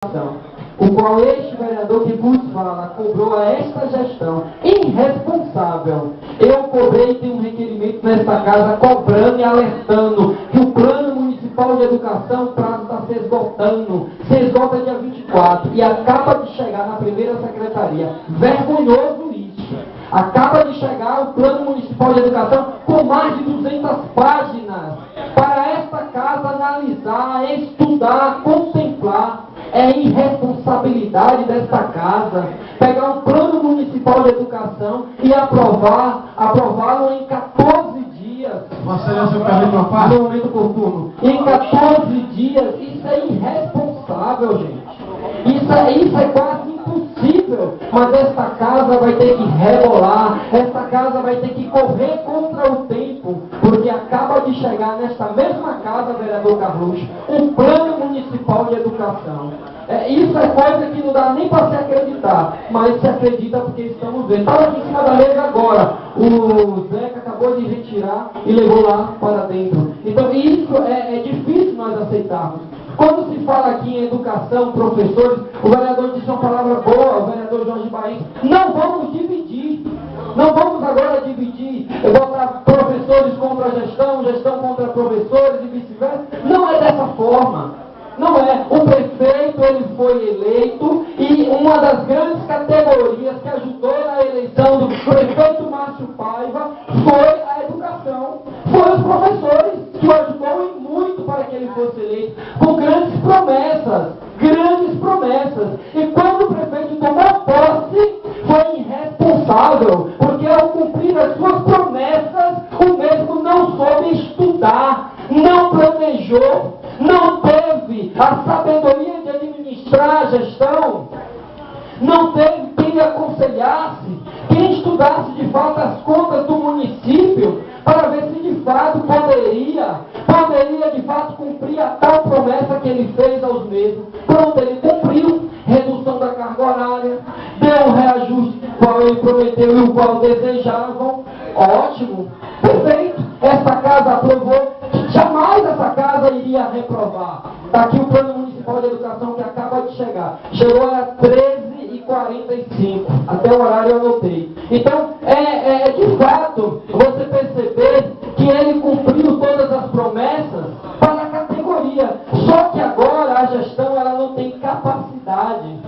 o qual este vereador que vos fala cobrou a esta gestão irresponsável. Eu cobrei, tenho um requerimento nesta casa cobrando e alertando que o plano municipal de educação, o prazo está se esgotando, se esgota dia 24 e acaba de chegar na primeira secretaria. Vergonhoso isso. Acaba de chegar o plano municipal de educação com mais de 200 páginas para esta casa analisar, estudar, contemplar. É irresponsabilidade desta casa pegar um plano municipal de educação e aprová-lo em 14 dias. Vossa Excelência, eu permito uma parte? No momento oportuno. Em 14 dias, isso é irresponsável, gente. Isso é quase impossível. Mas esta casa vai ter que rebolar, esta casa vai ter que correr contra o tempo, porque acaba de chegar nesta mesma casa, vereador Carluxo, um plano municipal de educação. Isso é coisa que não dá nem para se acreditar, mas se acredita porque estamos vendo. Estava aqui em cima da mesa agora, o Zeca acabou de retirar e levou lá para dentro. Então isso é difícil nós aceitarmos. Quando se fala aqui em educação, professores, o vereador disse uma palavra boa, o vereador Jorge Bahia, não vamos dividir. Não vamos agora dividir, botar professores contra gestão, gestão contra professores e vice-versa. Não é dessa forma. Não é. O prefeito, ele foi eleito e uma das grandes categorias que ajudou na eleição do prefeito Márcio Paiva foi a educação. Foi os professores que o ajudou e muito para que ele fosse eleito, com grandes promessas. E quando o prefeito tomou posse, foi irresponsável, porque ao cumprir as suas promessas, o mesmo não soube estudar, não planejou, não teve a sabedoria de administrar a gestão, não teve quem lhe aconselhasse, quem estudasse de fato as contas do município, para ver se de fato poderia de fato cumprir a tal promessa que ele fez aos mesmos. Pronto, ele cumpriu, redução da carga horária, deu um reajuste qual ele prometeu e o qual desejavam. Ótimo, perfeito, essa casa aprovou, jamais essa casa iria reprovar. Está aqui o plano municipal de educação que acaba de chegar, chegou a 13h45, até o horário eu anotei. Então, de fato, você perceber que ele cumpriu todas as promessas para a categoria, só que agora a gestão ela não tem capacidade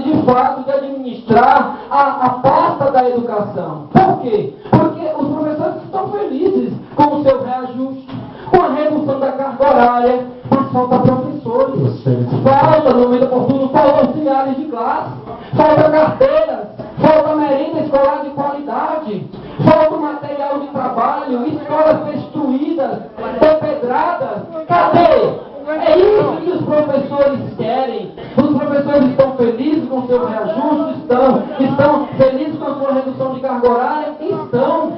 de fato de administrar a pasta da educação. Por quê? Porque os professores estão felizes com o seu reajuste, com a redução da carga horária, mas falta professores, falta no momento oportuno, falta auxiliares de classe, falta carteiras, falta merenda escolar de qualidade, falta material de trabalho, escolas destruídas, depedradas. Cadê? É isso que os professores querem. Os professores estão felizes com o seu reajuste? Estão felizes com a sua redução de carga horária? Estão.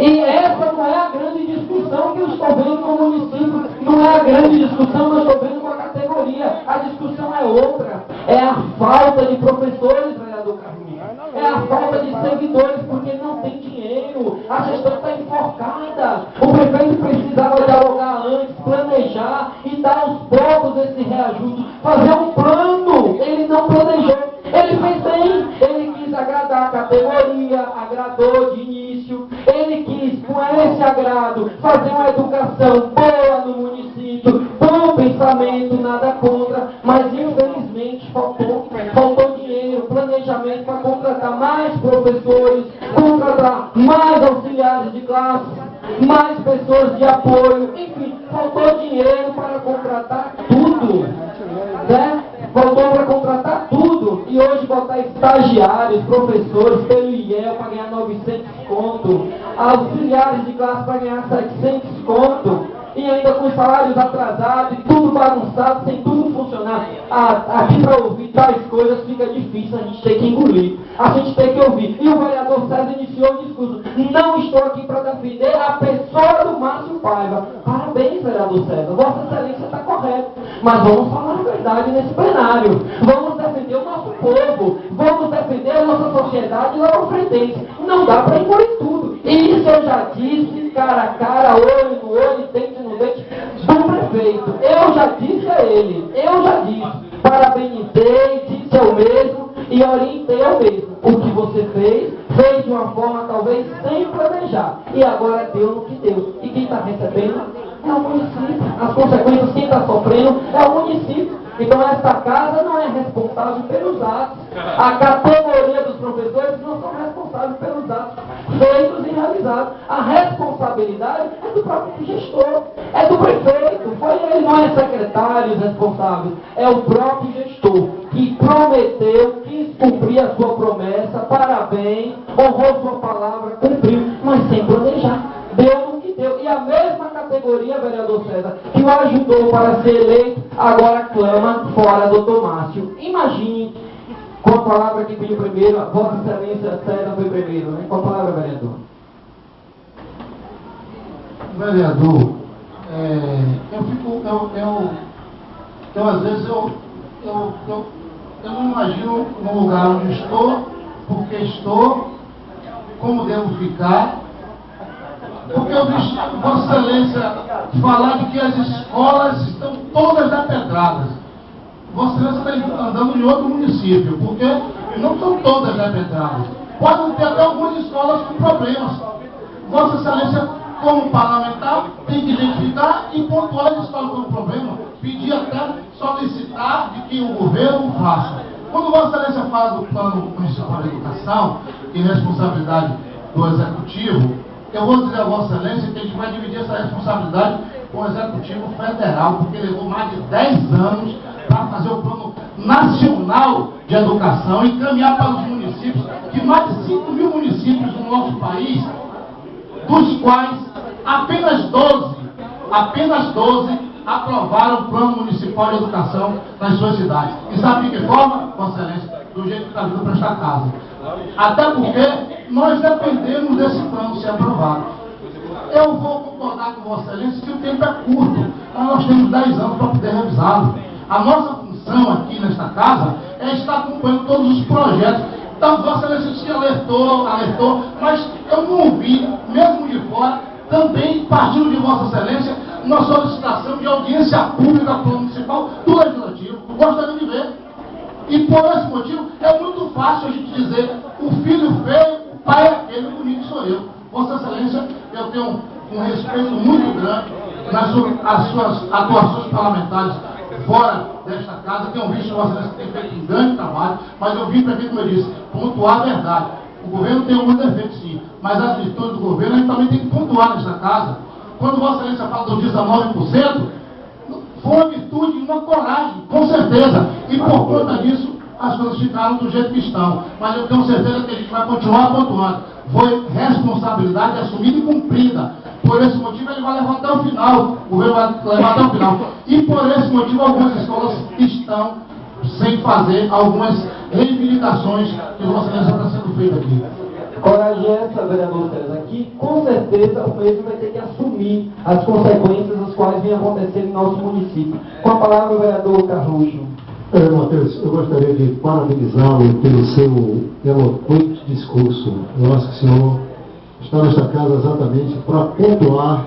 E essa não é a grande discussão que eu estou vendo com o município. Não é a grande discussão que eu estou vendo com a categoria. A discussão é outra. É a falta de professores, vereador Carlinhos. É a falta de servidores, porque não tem dinheiro. A gestão está enforcada. O prefeito precisava dialogar antes, planejar e dar aos poucos esse reajuste. Fazer um plano. Ele não planejou. Ele fez bem. Ele quis agradar a categoria, agradou de início. Ele quis, com esse agrado, fazer uma educação boa no município, bom pensamento, nada contra, mas infelizmente faltou dinheiro, planejamento para contratar mais professores, contratar mais auxiliares de classe, mais pessoas de apoio, enfim, faltou dinheiro para contratar tudo, né? Faltou para contratar tudo, e hoje botar estagiários, professores, pelo IEL para ganhar 900 conto, auxiliares de classe para ganhar 700 conto, e ainda com salários atrasados, e tudo bagunçado, sem tudo funcionar. Aqui para ouvir tais coisas fica difícil, a gente tem que engolir, a gente tem que ouvir. E o vereador César iniciou o discurso: não estou aqui para defender a pessoa do Márcio Paiva. Parabéns, vereador César, Vossa Excelência está correto, mas vamos falar a verdade nesse plenário. Vamos defender o nosso povo, vamos defender a nossa sociedade lá para frente. Não dá para engolir tudo. E isso eu já disse, cara a cara, olho no olho, dente no dente, do prefeito. prefeito, eu já disse a ele, parabenizei, disse ao mesmo e orientei ao mesmo. O que você fez de uma forma talvez sem planejar. E agora deu no que deu. E quem está recebendo é o município. As consequências, quem está sofrendo é o município. Então esta casa não é responsável pelos atos. A categoria dos professores não são responsáveis pelos atos feitos e realizados. A responsabilidade é do próprio gestor, é do prefeito. Foi ele, não é secretário responsável, é o próprio gestor que prometeu, quis cumprir a sua promessa, parabéns, honrou sua palavra, cumpriu, mas sem planejar. Deu no que deu. E a mesma categoria, vereador César, que o ajudou para ser eleito, agora clama fora doutor Márcio. Imagine, com a palavra que pediu primeiro, a Vossa Excelência César foi primeiro, né? Com a palavra, vereador. Vereador, às vezes eu não imagino no lugar onde estou, porque estou, como devo ficar, porque eu vi Vossa Excelência falar de que as escolas estão todas depedradas. Vossa Excelência está andando em outro município, porque não são todas depedradas. Podem ter até algumas escolas com problemas. Vossa Excelência, como parlamentar, tem que identificar e pontuar as escolas com problema, pedir até, solicitar de que o governo faça. Quando Vossa Excelência fala do Plano Municipal de Educação e responsabilidade do Executivo, eu vou dizer a Vossa Excelência que a gente vai dividir essa responsabilidade com o Executivo Federal, porque levou mais de 10 anos para fazer o Plano Nacional de Educação e encaminhar para os municípios, que mais de 5 mil municípios no nosso país, dos quais apenas 12 aprovaram o Plano Municipal de Educação nas suas cidades. E sabe de que forma, Vossa Excelência? Do jeito que está vindo para esta casa. Até porque nós dependemos desse plano ser aprovado. Eu vou concordar com Vossa Excelência que o tempo é curto, mas nós temos 10 anos para poder revisá-lo. A nossa função aqui nesta casa é estar acompanhando todos os projetos. Então, Vossa Excelência se alertou, mas eu não ouvi, mesmo de fora, também partindo de Vossa Excelência, uma solicitação de audiência pública para o municipal do Legislativo. Gostaria de ver. E por esse motivo, é muito fácil a gente dizer, o filho feio, o pai é aquele, o bonito sou eu. Vossa Excelência, eu tenho um respeito muito grande nas suas atuações parlamentares fora desta casa. Tenho visto Vossa Excelência que tem feito um grande trabalho, mas eu vim para aqui, como eu disse, pontuar a verdade. O governo tem alguns defeitos sim, mas as virtudes do governo a gente também tem que pontuar nesta casa. Quando Vossa Excelência fala dos 19%, foi uma virtude e uma coragem, com certeza. E por conta disso, as coisas ficaram do jeito que estão. Mas eu tenho certeza que a gente vai continuar pontuando. Foi responsabilidade assumida e cumprida. Por esse motivo, ele vai levar até o final. O governo vai levar até o final. E por esse motivo, algumas escolas estão sem fazer algumas reivindicações que Vossa Excelência está sendo feita aqui. Coragem essa, vereador César, que com certeza o mesmo vai ter que assumir as consequências das quais vem acontecendo em nosso município. Com a palavra, o vereador Carluxo. Matheus, eu gostaria de parabenizá-lo pelo seu eloquente discurso. Eu acho que o senhor está nesta casa exatamente para pontuar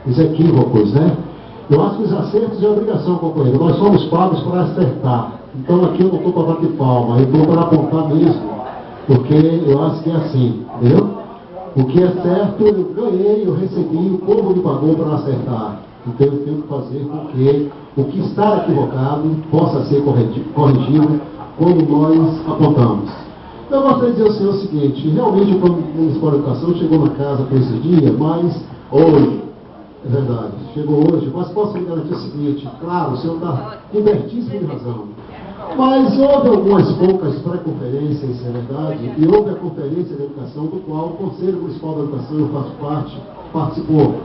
os equívocos, né? Eu acho que os acertos é obrigação, companheiro. Nós somos pagos para acertar. Então aqui eu não estou para bater palma, eu estou para apontar mesmo. Porque eu acho que é assim, entendeu? O que é certo, eu ganhei, eu recebi, o povo me pagou para acertar. Então eu tenho que fazer com que o que está equivocado possa ser corrigido como nós apontamos. Eu gostaria de dizer ao senhor o seguinte, realmente o Plano Municipal de Educação chegou na casa por esse dia, mas hoje, é verdade, chegou hoje, mas posso lhe garantir o seguinte, claro, o senhor está cobertíssimo de razão. Mas houve algumas poucas pré-conferências, é verdade, e houve a Conferência de Educação, do qual o Conselho Municipal da Educação, eu faço parte, participou.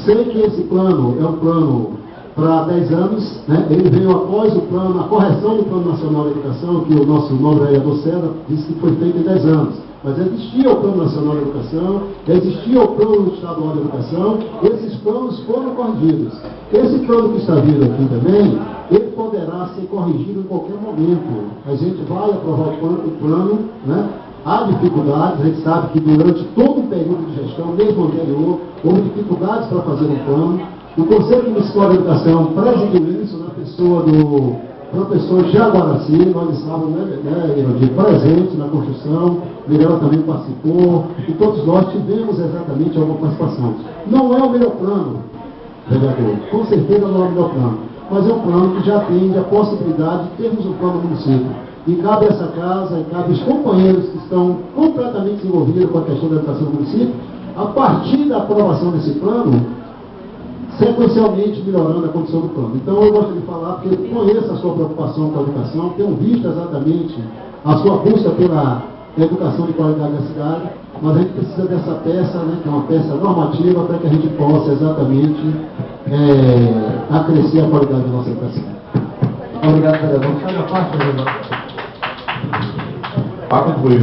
Sei que esse plano é um plano para 10 anos, né? Ele veio após o plano, a correção do Plano Nacional de Educação, que o nosso novo vereador César disse que foi feito em 10 anos. Mas existia o Plano Nacional de Educação, existia o Plano Estadual de Educação, esses planos foram corrigidos. Esse plano que está vindo aqui também, ele poderá ser corrigido em qualquer momento. A gente vai aprovar o plano, né? Há dificuldades, a gente sabe que durante todo o período de gestão, mesmo anterior, houve dificuldades para fazer um plano, O Conselho Municipal de Educação presidiu isso na pessoa do professor Jaguaraci, nós estávamos, presentes na construção, Mirella também participou, e todos nós tivemos exatamente alguma participação. Não é o melhor plano, vereador, com certeza não é o melhor plano, mas é um plano que já atende a possibilidade de termos um plano no município. E cabe a essa casa, e cabe os companheiros que estão completamente envolvidos com a questão da educação do município, a partir da aprovação desse plano, sequencialmente melhorando a condição do plano. Então eu gosto de falar, porque eu conheço a sua preocupação com a educação, tenho visto exatamente a sua busca pela educação de qualidade da cidade, mas a gente precisa dessa peça, né, que é uma peça normativa, para que a gente possa exatamente acrescer a qualidade da nossa educação. Obrigado, vereador. Para concluir,